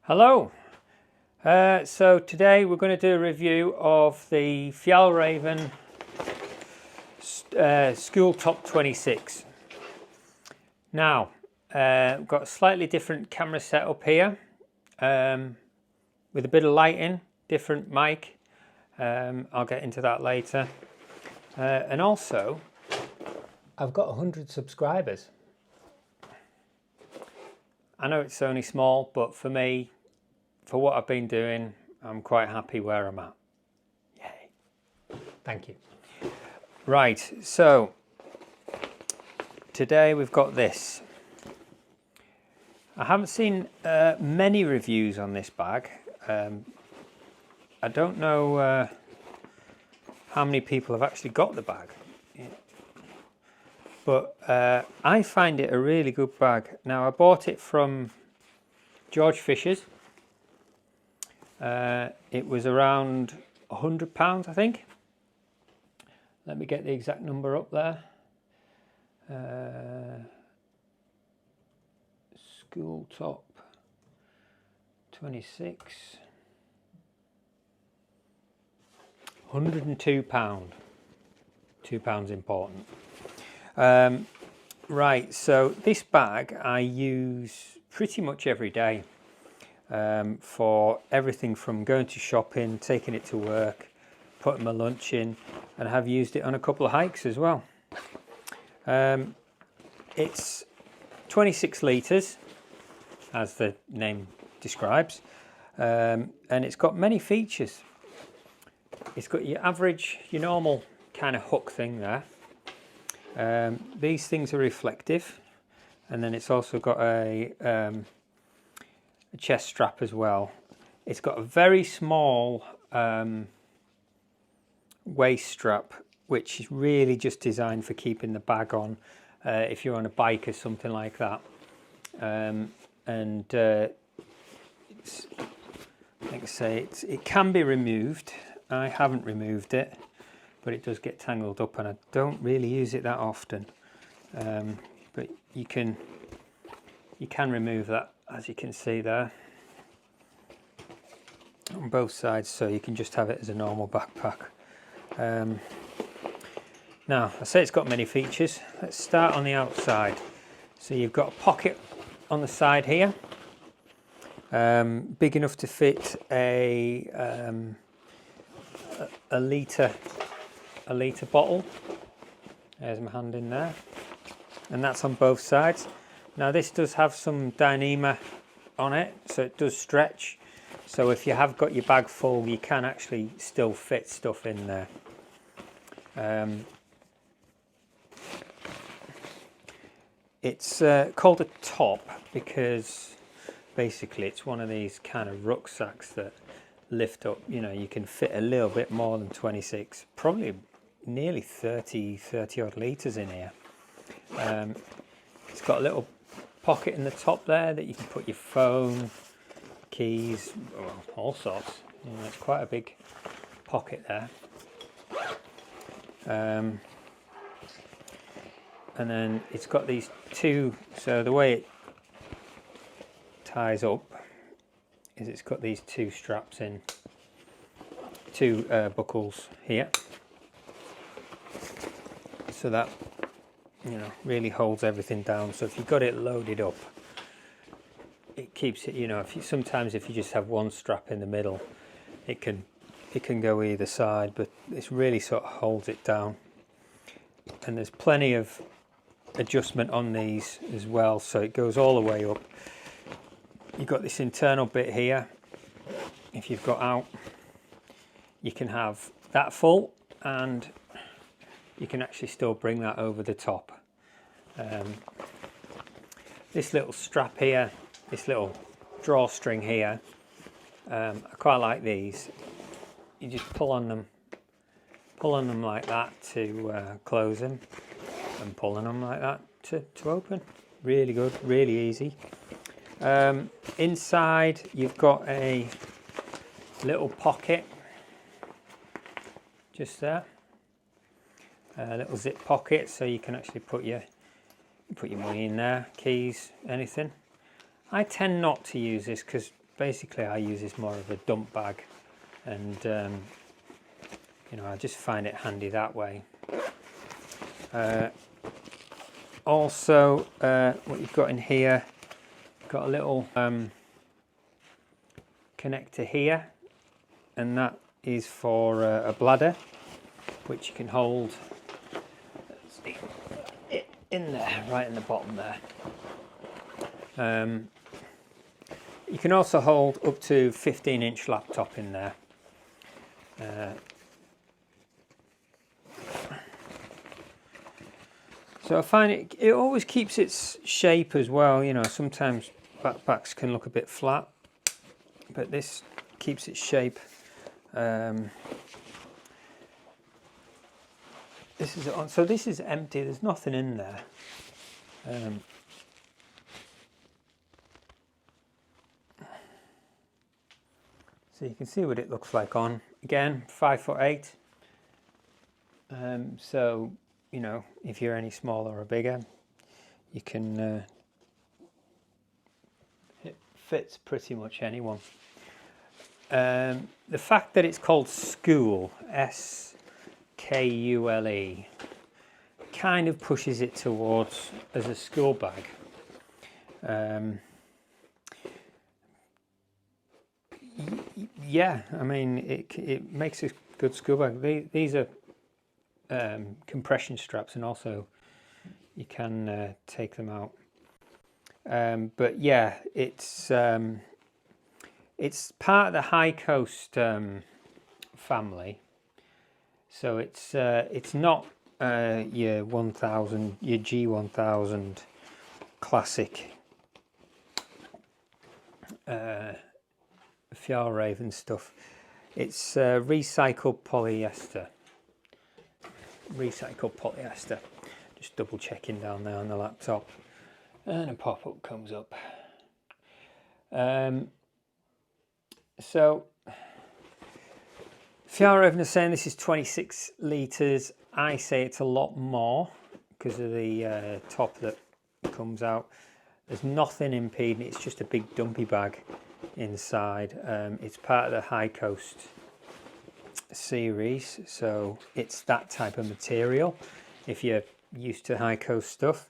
Hello. So today we're going to do a review of the Fjallraven Skule Top 26. Now, we've got a slightly different camera setup here with a bit of lighting, different mic. I'll get into that later. And also, I've got 100 subscribers. I know it's only small, but for me, for what I've been doing, I'm quite happy where I'm at. Yay. Thank you. Right, so today we've got this. I haven't seen many reviews on this bag. I don't know how many people have actually got the bag. But I find it a really good bag. Now, I bought it from George Fisher's. It was around £100, I think. Let me get the exact number up there. Skule Top 26. £102. £2 important. Right, so this bag I use pretty much every day. For everything from going to shopping, taking it to work, putting my lunch in, and I have used it on a couple of hikes as well. It's 26 litres, as the name describes, and it's got many features. It's got your average, your normal kind of hook thing there. These things are reflective, and then it's also got a chest strap as well. It's got a very small waist strap, which is really just designed for keeping the bag on if you're on a bike or something like that. It's, like I say, it can be removed. I haven't removed it, but it does get tangled up, and I don't really use it that often. But you can remove that, as you can see there, on both sides, so you can just have it as a normal backpack. Now, I say it's got many features. Let's start on the outside. So you've got a pocket on the side here, big enough to fit a litre bottle. There's my hand in there, and that's on both sides. Now, this does have some Dyneema on it, so it does stretch. So if you have got your bag full, you can actually still fit stuff in there. It's called a top because basically it's one of these kind of rucksacks that lift up. You know, you can fit a little bit more than 26, probably nearly 30 odd litres in here. It's got a little pocket in the top there that you can put your phone, keys, well, all sorts. You know, it's quite a big pocket there. And then it's got these two, so the way it ties up is it's got these two straps in, two buckles here, so that, you know, really holds everything down. So if you've got it loaded up, it keeps it, you know, sometimes if you just have one strap in the middle, it can go either side, but this really sort of holds it down. And there's plenty of adjustment on these as well, so it goes all the way up. You've got this internal bit here. If you've got out, you can have that full, and you can actually still bring that over the top. This little strap here, this little drawstring here, I quite like these. You just pull on them like that to close them, and pull on them like that to open. Really good, really easy. Inside you've got a little pocket just there, a little zip pocket, so you can actually put your money in there, keys, anything. I tend not to use this because basically I use this more of a dump bag, and you know, I just find it handy that way. Also, what you've got in here, you've got a little connector here, and that is for a bladder, which you can hold it in there, right in the bottom there. You can also hold up to 15-inch laptop in there. So I find it always keeps its shape as well. You know, sometimes backpacks can look a bit flat, but this keeps its shape. This is on, so this is empty. There's nothing in there. So you can see what it looks like on. Again, 5'8". So you know, if you're any smaller or bigger, you can. It fits pretty much anyone. The fact that it's called Skule, S-K-U-L-E, kind of pushes it towards as a school bag. Yeah, I mean, it makes a good school bag. These are compression straps, and also you can take them out. But yeah, it's part of the High Coast family, so it's not your 1000, your G1000 classic Fjallraven stuff. It's recycled polyester. Just double checking down there on the laptop, and a pop-up comes up. So Fjallraven is saying this is 26 litres. I say it's a lot more because of the top that comes out. There's nothing impeding it. It's just a big dumpy bag inside. It's part of the High Coast series, so it's that type of material if you're used to High Coast stuff.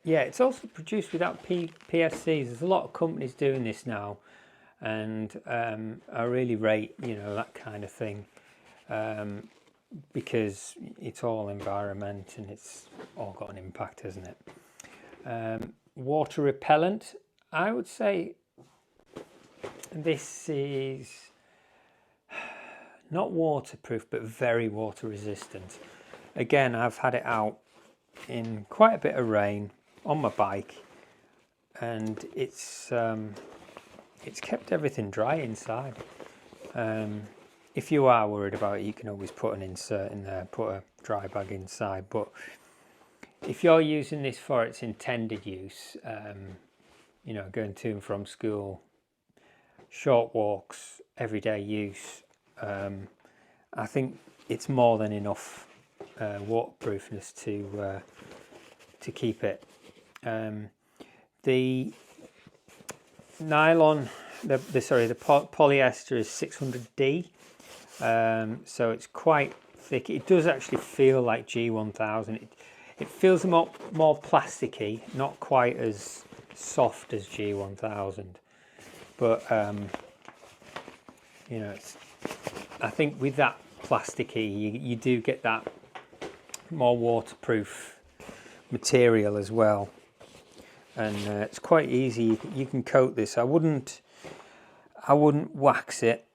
Yeah, it's also produced without PFCs. There's a lot of companies doing this now, and I really rate, you know, that kind of thing, because it's all environment and it's all got an impact, hasn't it? Water repellent, I would say this is not waterproof, but very water resistant. Again, I've had it out in quite a bit of rain on my bike, and it's kept everything dry inside. If you are worried about it, you can always put an insert in there, put a dry bag inside. But if you're using this for its intended use, you know, going to and from school, short walks, everyday use, I think it's more than enough waterproofness to keep it. The nylon, the polyester is 600D, so it's quite thick. It does actually feel like G1000. It feels more plasticky, not quite as soft as G1000, but you know, I think with that plasticky, you do get that more waterproof material as well, and it's quite easy. You can coat this. I wouldn't wax it,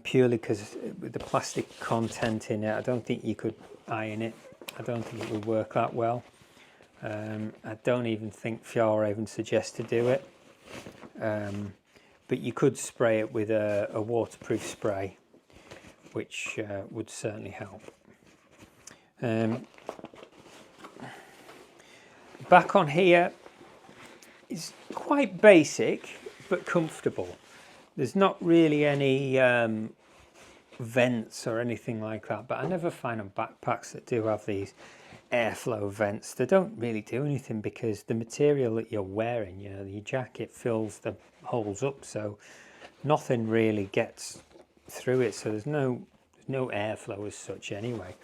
purely because with the plastic content in it, I don't think you could iron it. I don't think it would work that well. I don't even think Fjallraven suggests to do it, but you could spray it with a waterproof spray, which would certainly help. Back on here is quite basic but comfortable. There's not really any vents or anything like that, but I never find on backpacks that do have these. airflow vents. They don't really do anything because the material that you're wearing, you know, your jacket fills the holes up, so nothing really gets through it, so there's no airflow as such anyway.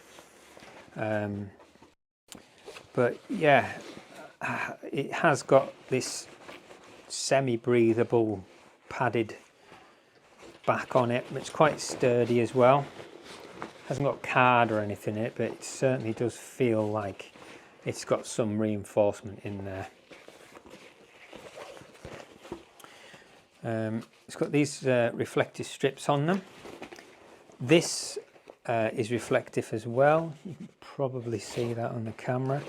But yeah, it has got this semi-breathable padded back on it. It's quite sturdy as well. Hasn't got card or anything in it, but it certainly does feel like it's got some reinforcement in there. It's got these reflective strips on them. This is reflective as well. You can probably see that on the camera.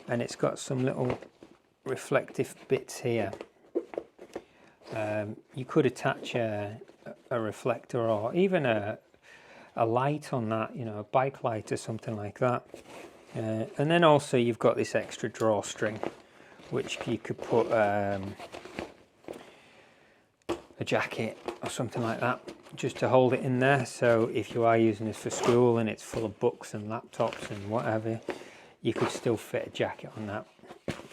And it's got some little reflective bits here. You could attach a reflector or even a light on that, you know, a bike light or something like that. And then also you've got this extra drawstring, which you could put a jacket or something like that, just to hold it in there. So if you are using this for school and it's full of books and laptops and whatever, you could still fit a jacket on that.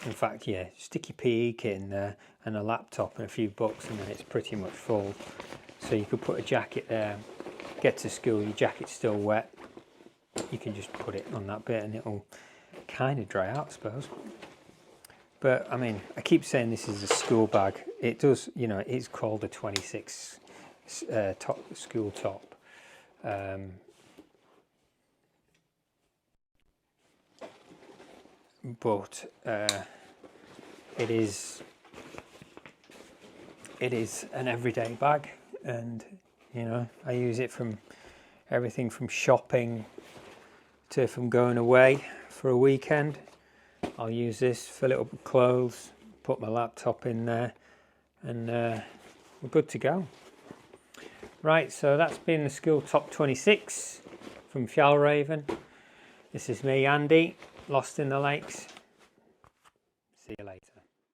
In fact, yeah, stick your PE kit in there and a laptop and a few books, and then it's pretty much full. So you could put a jacket there, get to school, your jacket's still wet, you can just put it on that bit and it'll kind of dry out, I suppose. But I mean, I keep saying this is a school bag. It does, you know, it's called a 26 top, school top. But it is an everyday bag, and you know, I use it from everything from shopping to from going away for a weekend. I'll use this, fill it up with clothes, put my laptop in there, and we're good to go. Right, so that's been the Skule Top 26 from Fjallraven. This is me, Andy, lost in the lakes. See you later.